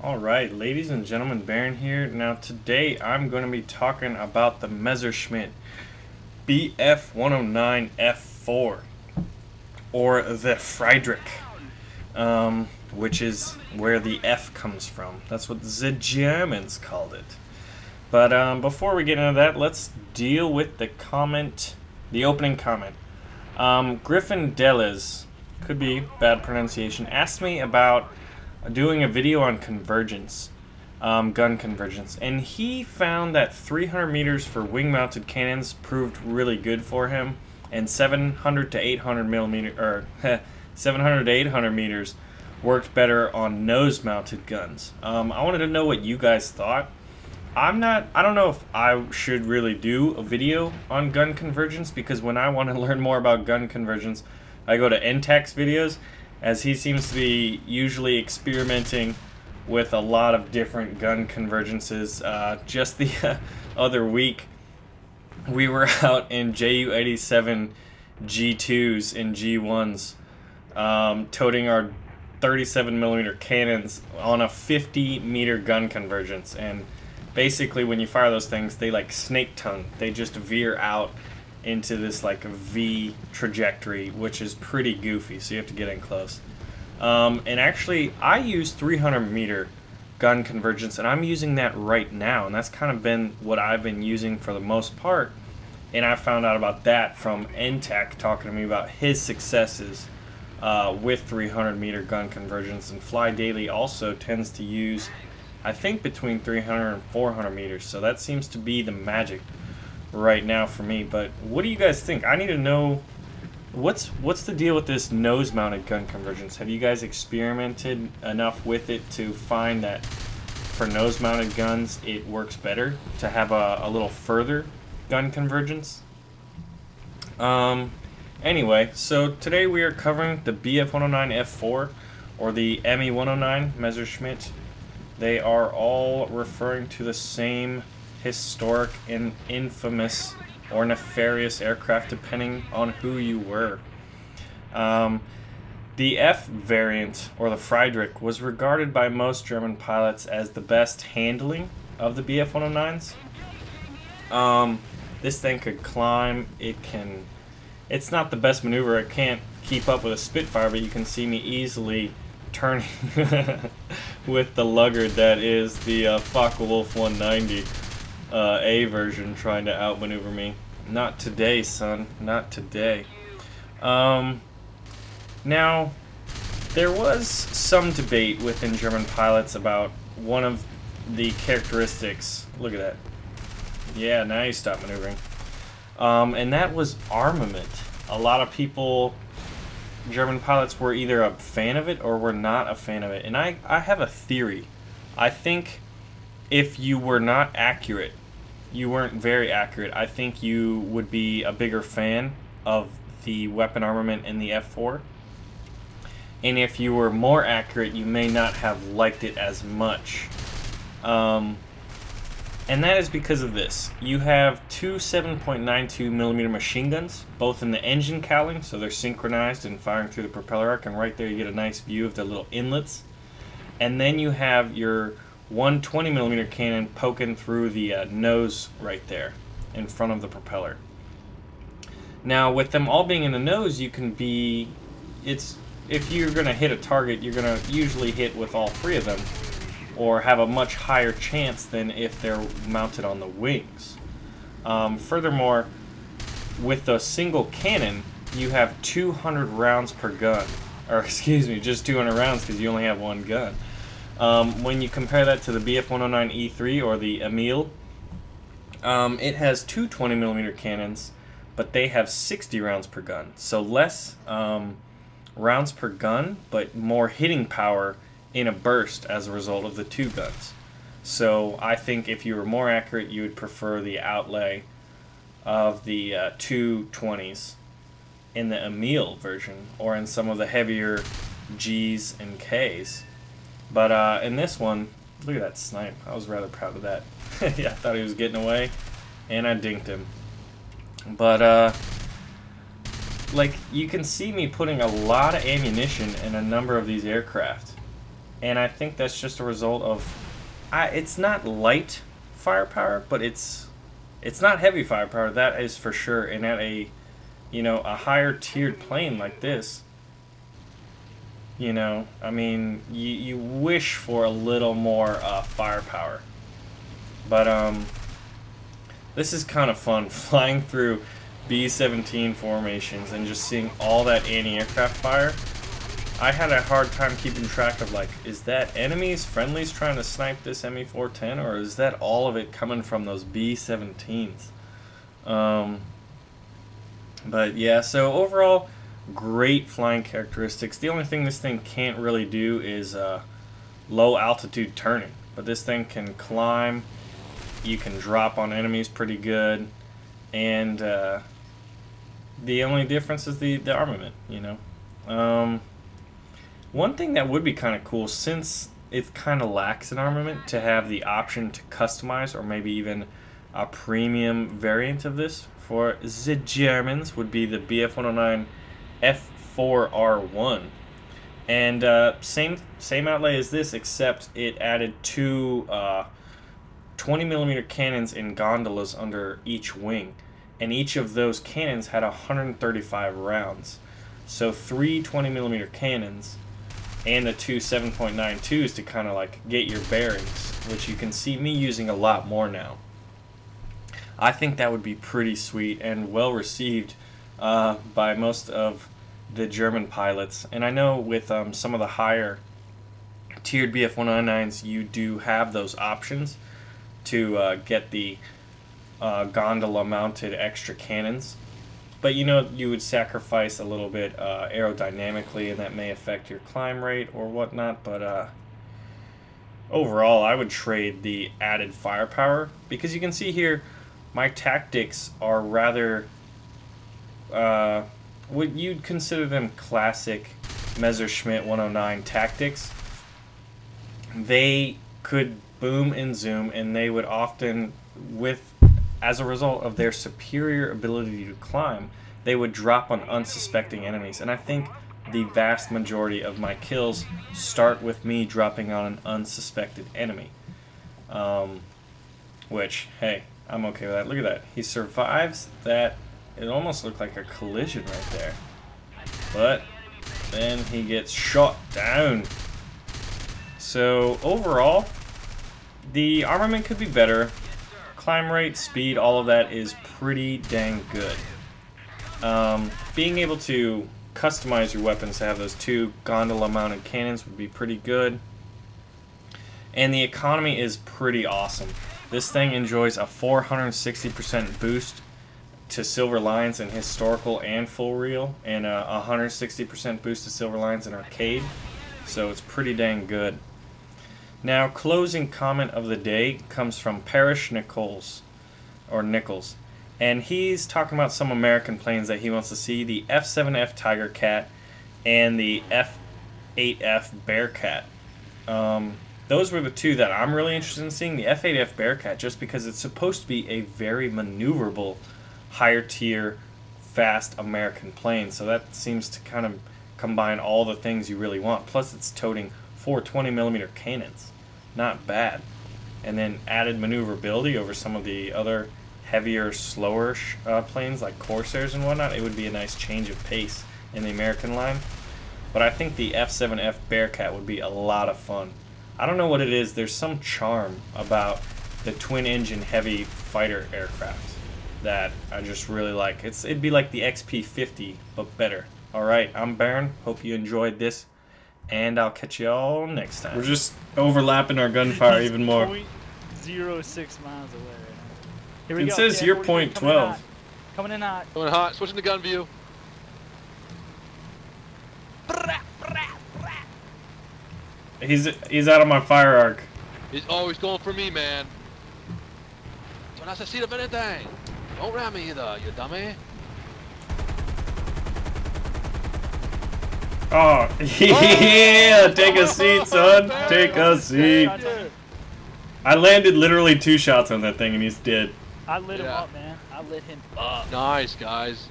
Alright, ladies and gentlemen, Baron here. Now today I'm going to be talking about the Messerschmitt Bf.109F-4, or the Friedrich, which is where the F comes from. That's what the Germans called it. But before we get into that, let's deal with the opening comment. Griffin Delez, could be bad pronunciation, asked me about doing a video on convergence, gun convergence, and he found that 300 meters for wing-mounted cannons proved really good for him, and 700 to 800 millimeter, or 700 to 800 meters worked better on nose-mounted guns. I wanted to know what you guys thought. I don't know if I should really do a video on gun convergence, because when I want to learn more about gun convergence, I go to NTAC's videos, as he seems to be usually experimenting with a lot of different gun convergences. Just the other week, we were out in Ju-87 G2s and G1s, toting our 37mm cannons on a 50-meter gun convergence. And basically, when you fire those things, they like snake tongue. They just veer out into this like a V trajectory, which is pretty goofy, so you have to get in close. And actually, I use 300-meter gun convergence, and I'm using that right now, and that's kind of been what I've been using for the most part. And I found out about that from NTAC talking to me about his successes with 300-meter gun convergence. And Fly Daily also tends to use, I think, between 300 and 400 meters, so that seems to be the magic right now for me. But what do you guys think? I need to know what's the deal with this nose-mounted gun convergence. Have you guys experimented enough with it to find that for nose-mounted guns it works better to have a little further gun convergence? Anyway, so today we are covering the Bf.109F-4, or the ME-109 Messerschmitt. They are all referring to the same historic and infamous or nefarious aircraft, depending on who you were. The F variant, or the Friedrich, was regarded by most German pilots as the best handling of the Bf-109s. This thing could climb. It's not the best maneuver. It can't keep up with a Spitfire, but you can see me easily turning with the lugger that is the focke-wulf 190 A version, trying to outmaneuver me. Not today, son. Not today. Now, there was some debate within German pilots about one of the characteristics. Look at that. Yeah, now you stop maneuvering. And that was armament. A lot of people, German pilots, were either a fan of it or were not a fan of it. And I have a theory. I think if you were not accurate, you weren't very accurate, I think you would be a bigger fan of the weapon armament in the F4. And if you were more accurate, you may not have liked it as much. And that is because of this. You have two 7.92mm machine guns, both in the engine cowling, so they're synchronized and firing through the propeller arc, and right there you get a nice view of the little inlets. And then you have your 120mm cannon poking through the nose right there in front of the propeller. Now, with them all being in the nose, you can be, if you're going to hit a target, you're going to usually hit with all three of them, or have a much higher chance than if they're mounted on the wings. Furthermore, with the single cannon, you have 200 rounds per gun, or excuse me, just 200 rounds because you only have one gun. When you compare that to the Bf.109E3 or the Emil, it has two 20mm cannons, but they have 60 rounds per gun. So less rounds per gun, but more hitting power in a burst as a result of the two guns. So I think if you were more accurate, you would prefer the outlay of the 220s in the Emil version, or in some of the heavier Gs and Ks. But in this one, look at that snipe. I was rather proud of that. Yeah, I thought he was getting away, and I dinked him. But like, you can see me putting a lot of ammunition in a number of these aircraft. and I think that's just a result of it's not light firepower, but it's not heavy firepower, that is for sure. And at a, you know, a higher tiered plane like this, you know, I mean, you wish for a little more firepower. But this is kind of fun, flying through B-17 formations and just seeing all that anti-aircraft fire. I had a hard time keeping track of, like, is that enemies, friendlies trying to snipe this ME-410, or is that all of it coming from those B-17s? But yeah, so overall, great flying characteristics. The only thing this thing can't really do is low altitude turning, but this thing can climb. You can drop on enemies pretty good, and the only difference is the armament, you know. One thing that would be kind of cool, since it kind of lacks an armament, to have the option to customize, or maybe even a premium variant of this for the Germans, would be the Bf.109F-4 and same outlay as this, except it added two 20mm cannons in gondolas under each wing, and each of those cannons had 135 rounds. So 3 20mm cannons and the two 7.92s to kind of like get your bearings, which you can see me using a lot more now. I think that would be pretty sweet and well received by most of the German pilots. And I know with some of the higher tiered Bf-109s, you do have those options to get the gondola mounted extra cannons. But you know, you would sacrifice a little bit aerodynamically, and that may affect your climb rate or whatnot. But overall, I would trade the added firepower, because you can see here my tactics are rather what you'd consider them classic Messerschmitt 109 tactics. They could boom and zoom, and they would often, as a result of their superior ability to climb, they would drop on unsuspecting enemies. And I think the vast majority of my kills start with me dropping on an unsuspected enemy. Which, hey, I'm okay with that. Look at that. He survives that. It almost looked like a collision right there. But then he gets shot down. So overall, the armament could be better. Climb rate, speed, all of that is pretty dang good. Being able to customize your weapons to have those two gondola mounted cannons would be pretty good. And the economy is pretty awesome. This thing enjoys a 460% boost to silver lines in historical and full reel, and a 160% boost to silver lines in arcade. So it's pretty dang good. Now, closing comment of the day comes from Parrish Nichols, and he's talking about some American planes that he wants to see: the F-7F Tiger Cat and the F-8F Bearcat. Those were the two that I'm really interested in seeing. The F-8F Bearcat, just because it's supposed to be a very maneuverable, higher tier, fast American plane. So that seems to kind of combine all the things you really want. Plus, it's toting 4 20mm cannons. Not bad. And then added maneuverability over some of the other heavier, slower planes like Corsairs and whatnot. It would be a nice change of pace in the American line. But I think the F-7F Bearcat would be a lot of fun. I don't know what it is. There's some charm about the twin-engine heavy fighter aircraft that I just really like. It'd be like the XP-50, but better. Alright, I'm Baron. Hope you enjoyed this, and I'll catch y'all next time. We're just overlapping our gunfire even more. 0.06 miles away right now. Here we it go. says you're point 12. Coming in hot. Going hot. Switching to gun view. He's out of my fire arc. He's always going for me, man. Don't necesito anything. Don't ram me either, you dummy. Oh, yeah! Take a seat, son. Take a seat. I landed literally 2 shots on that thing, and he's dead. I lit him up, man. I lit him up. Nice, guys.